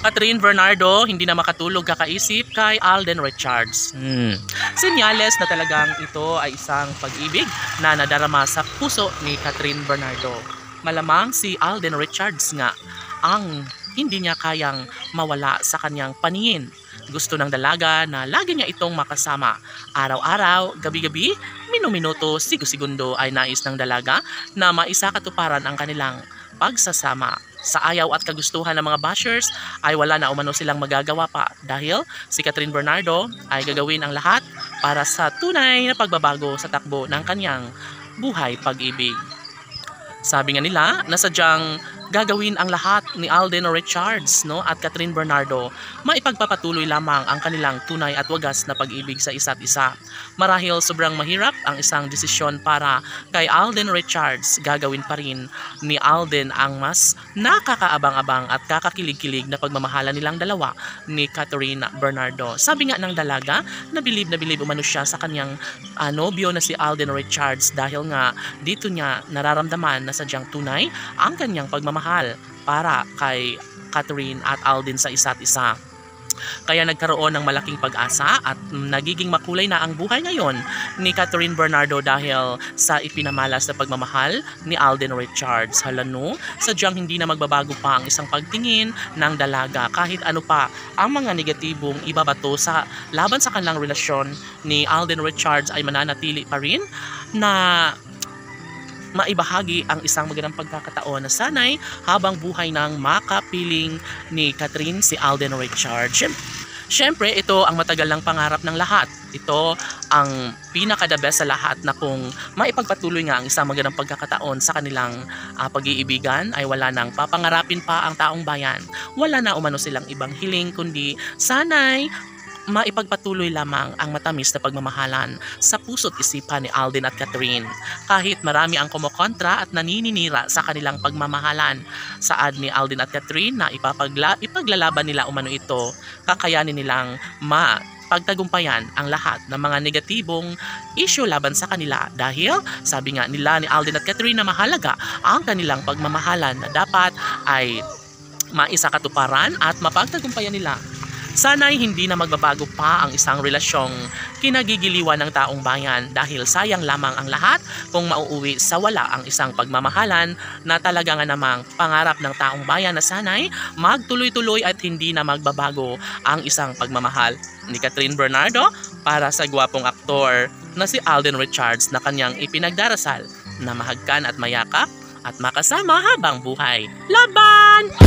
Catherine Bernardo hindi na makatulog kakaisip kay Alden Richards. Senyales na talagang ito ay isang pag-ibig na nadarama sa puso ni Catherine Bernardo. Malamang si Alden Richards nga ang hindi niya kayang mawala sa kanyang paningin. Gusto ng dalaga na lagi niya itong makasama. Araw-araw, gabi-gabi, minuminuto, sigo-segundo ay nais ng dalaga na maisakatuparan ang kanilang pagsasama. Sa ayaw at kagustuhan ng mga bashers ay wala na umano silang magagawa pa dahil si Catherine Bernardo ay gagawin ang lahat para sa tunay na pagbabago sa takbo ng kanyang buhay pag-ibig. Sabi nga nila na sadyang gagawin ang lahat ni Alden Richards at Catherine Bernardo, maipagpapatuloy lamang ang kanilang tunay at wagas na pag-ibig sa isa't isa. Marahil sobrang mahirap ang isang desisyon para kay Alden Richards, gagawin pa rin ni Alden ang mas nakakaabang-abang at kakakilig-kilig na pagmamahala nilang dalawa ni Catherine Bernardo. Sabi nga ng dalaga na bilib umano siya sa kanyang nobyo na si Alden Richards dahil nga dito niya nararamdaman na sadyang tunay ang kanyang pagmamahal para kay Catherine at Alden sa isa't isa. Kaya nagkaroon ng malaking pag-asa at nagiging makulay na ang buhay ngayon ni Catherine Bernardo dahil sa ipinamalas na pagmamahal ni Alden Richards. Halano, sadyang hindi na magbabago pa ang isang pagtingin ng dalaga kahit ano pa ang mga negatibong ibabato sa laban sa kanilang relasyon ni Alden Richards ay mananatili pa rin na maibahagi ang isang magandang pagkakataon na sanay habang buhay ng makapiling ni Catherine si Alden Richards. Siyempre, ito ang matagal ng pangarap ng lahat. Ito ang pinaka-the best sa lahat na kung maipagpatuloy nga ang isang magandang pagkakataon sa kanilang pag-iibigan ay wala nang papangarapin pa ang taong bayan. Wala na umano silang ibang hiling kundi sanay maipagpatuloy lamang ang matamis na pagmamahalan sa puso't isipan ni Alden at Catherine. Kahit marami ang kumokontra at naninira sa kanilang pagmamahalan, saad ni Alden at Catherine na ipaglalaban nila umano ito, kakayanin nilang pagtagumpayan ang lahat ng mga negatibong issue laban sa kanila dahil sabi nga nila ni Alden at Catherine na mahalaga ang kanilang pagmamahalan na dapat ay maisakatuparan at mapagtagumpayan nila. Sana'y hindi na magbabago pa ang isang relasyong kinagigiliwan ng taong bayan dahil sayang lamang ang lahat kung mauuwi sa wala ang isang pagmamahalan na talaga nga namang pangarap ng taong bayan na sana'y magtuloy-tuloy at hindi na magbabago ang isang pagmamahal ni Catherine Bernardo para sa gwapong aktor na si Alden Richards na kanyang ipinagdarasal na mahagkan at mayakap at makasama habang buhay. Laban!